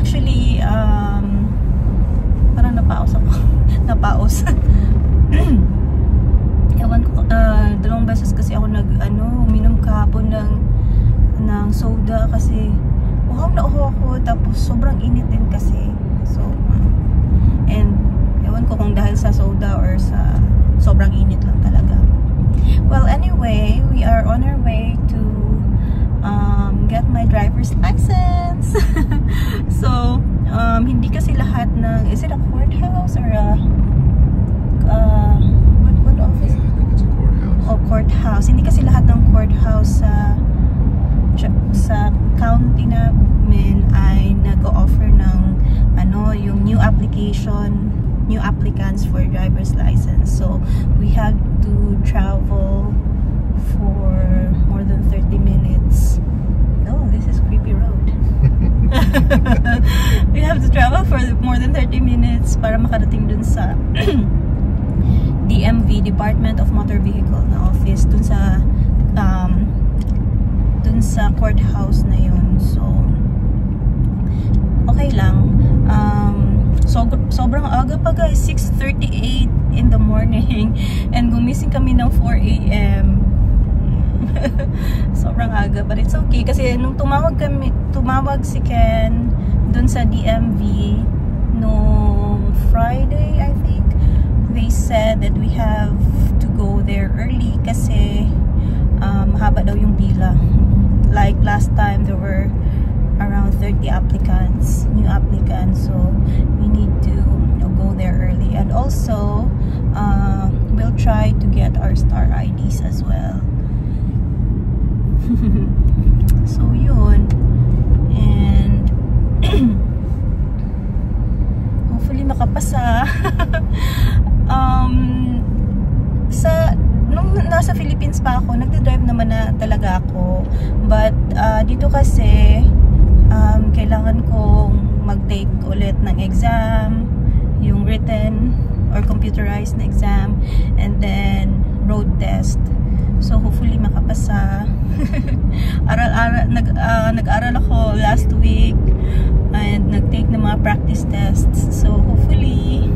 actually, parang napaos ako. Napaos. Ewan ko, dalawang beses kasi ako uminom kahapon ng soda kasi uhaw na uhaw ako, tapos sobrang init din kasi. So, and ewan ko kung dahil sa soda or sa sobrang init lang talaga. Well, anyway, we are on our way to get my driver's license. So, hindi kasi lahat ng, is it a courthouse or a what office? Yeah, I think it's a courthouse. Oh, courthouse. Hindi kasi lahat ng courthouse sa county namin ay nag-offer ng yung new applicants for driver's license. So, we have to travel for more than 30 minutes. Oh, this is creepy road. We have to travel for more than 30 minutes para makarating dun sa DMV, Department of Motor Vehicle na office, dun sa courthouse na yun. So, okay lang. Sobrang aga pa guys, 6:38 in the morning, and gumising kami ng 4 AM. Sobrang aga, but it's okay kasi nung tumawag si Ken dun sa DMV no Friday, I think, they said that we have to go there early kasi mahaba daw yung pila. Like last time there were around 30 applicants, new applicants, so we need to go there early. And also we'll try to get our star IDs as well. So yun, and hopefully makapasa. Nung nasa Philippines pa ako, nagde-drive naman na talaga ako, but dito kasi kailangan kong mag-take ulit ng exam, yung written or computerized na exam, and then road test. So hopefully makapasa. Nag-aral ako last week and nag-take ng mga practice tests. So hopefully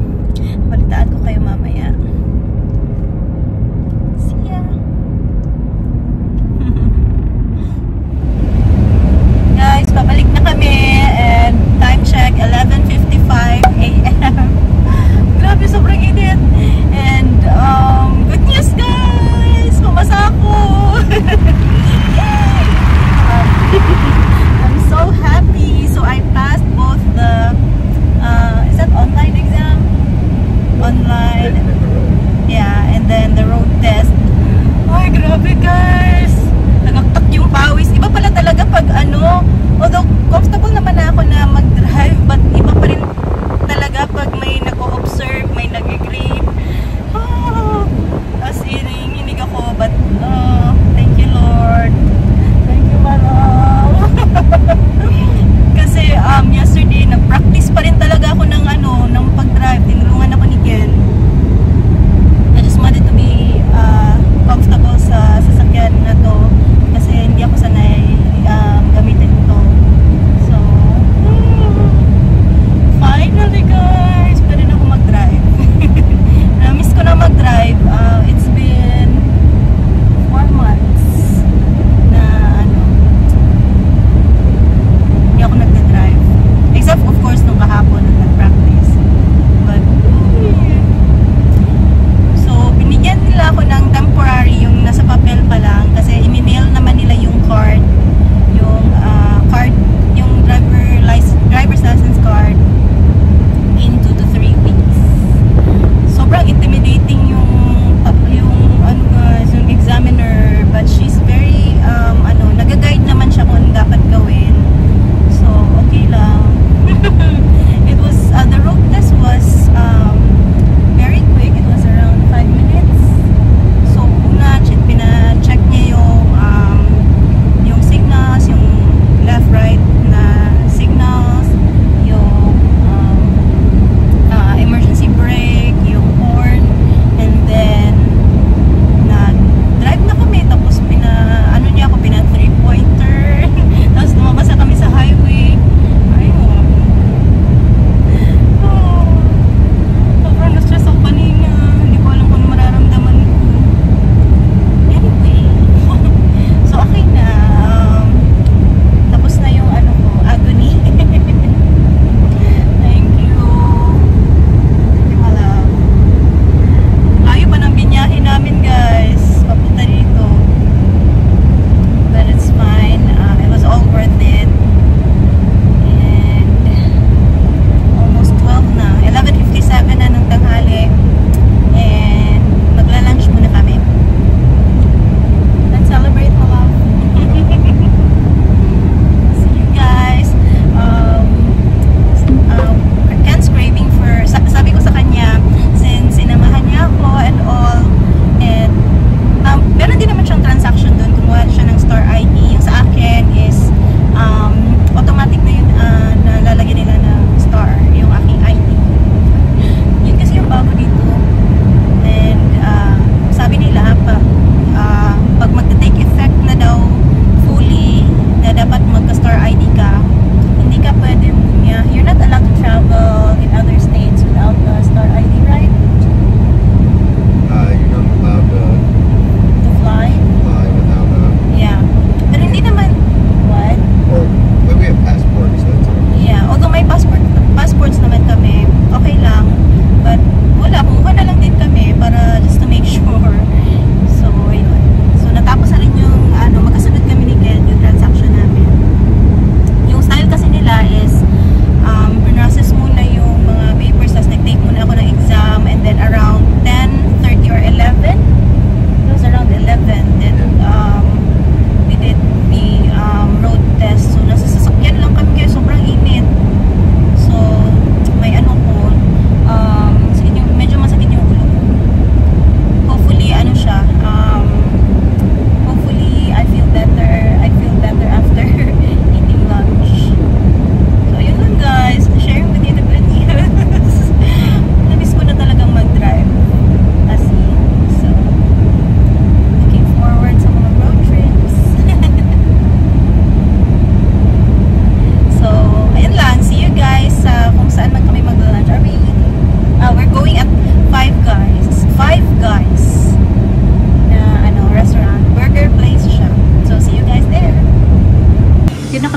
balitaan ko kayo mamaya. See ya. Guys, pabalik na kami, and time check 11:55 AM. Grabe, sobrang init. And good news guys, pumasa ako. I'm so happy. So I passed both the is that online exam? Online.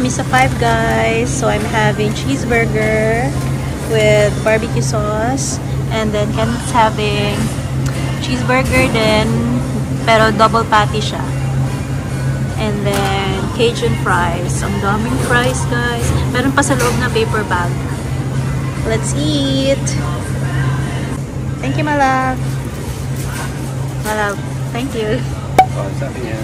kami sa Five Guys. So I'm having cheeseburger with barbecue sauce. And then Ken's having cheeseburger din, pero double patty siya. And then Cajun fries. Ang daming fries, guys. Meron pa sa loob na paper bag. Let's eat! Thank you, my love. My love, thank you. Oh, sabi niya.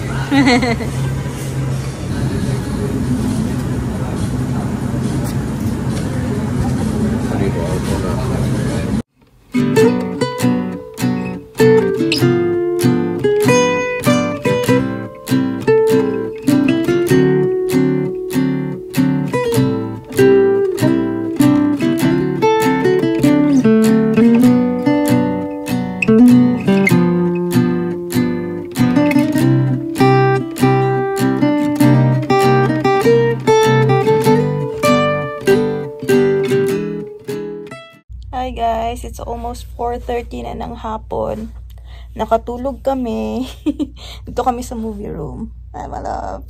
Hi guys, it's almost 4:30 na ng hapon. Nakatulog kami. Dito kami sa movie room. Hi, my love.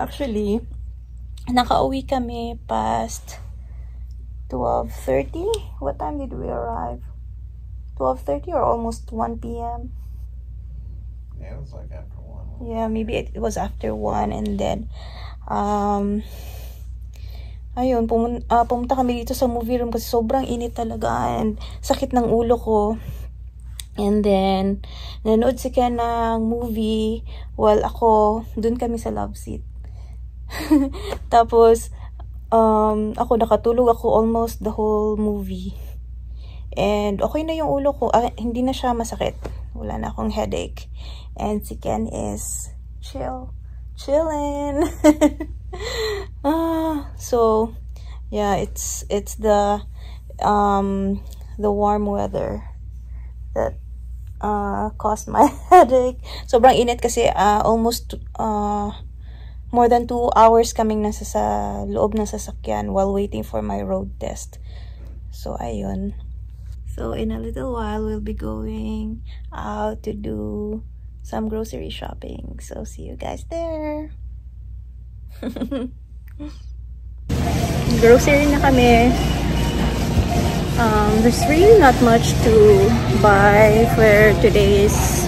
Actually, nakauwi kami past 12:30. What time did we arrive? 12:30 or almost 1 p.m.? Yeah, it was like after 1. Yeah, maybe it was after 1. And then, ayun, pumunta kami dito sa movie room kasi sobrang init talaga and sakit ng ulo ko. And then, nanood si Ken ng movie while ako, dun kami sa love seat. Tapos, ako nakatulog ako almost the whole movie. And okay na yung ulo ko. Hindi na siya masakit. Wala na akong headache. And si Ken is chilling. So yeah, it's the warm weather that caused my headache. Sobrang init kasi almost more than 2 hours kaming nasa sa loob ng sasakyan while waiting for my road test. So ayun. So in a little while we'll be going out to do some grocery shopping. So see you guys there. Grocery na kami. There's really not much to buy for today's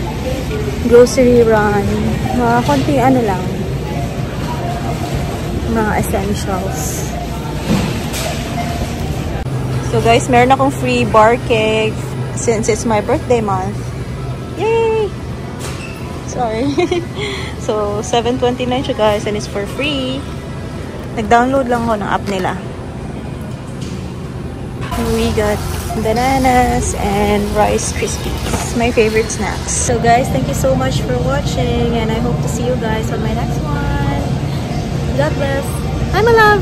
grocery run. Mga konting ano lang, mga essentials. So guys, meron akong free bar cake since it's my birthday month. Yay! Sorry. So, $7.29 siya guys and it's for free. Nag-download lang ako ng app nila. We got bananas and Rice Krispies. My favorite snacks. So guys, thank you so much for watching and I hope to see you guys on my next one. God bless. Hi, my love!